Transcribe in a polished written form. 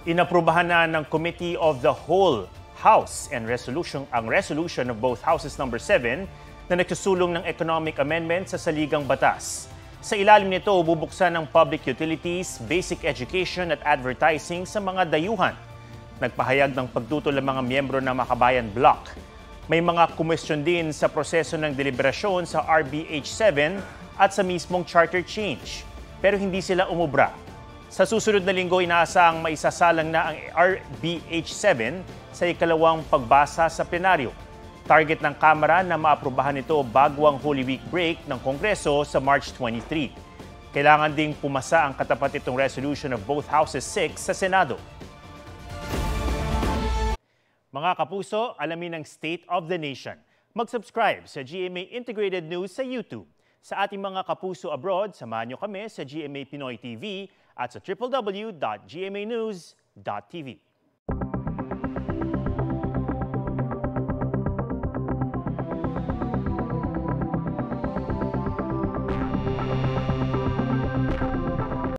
Inaprubahan na ng Committee of the Whole House ang resolution of both Houses number 7 na nagsusulong ng economic amendment sa saligang batas. Sa ilalim nito, bubuksan ng public utilities, basic education at advertising sa mga dayuhan. Nagpahayag ng pagtutol ang mga miyembro ng Makabayan Bloc. May mga kumwestiyon din sa proseso ng deliberasyon sa RBH 7 at sa mismong charter change. Pero hindi sila umubra. Sa susunod na linggo, inaasang maisasalang na ang RBH 7 sa ikalawang pagbasa sa plenaryo. Target ng Kamara na maaprubahan ito bago ang Holy Week break ng Kongreso sa March 23. Kailangan ding pumasa ang katapat itong resolution of both Houses 6 sa Senado. Mga kapuso, alamin ang State of the Nation. Mag-subscribe sa GMA Integrated News sa YouTube. Sa ating mga kapuso abroad, samahan niyo kami sa GMA Pinoy TV at sa www.gmanews.tv.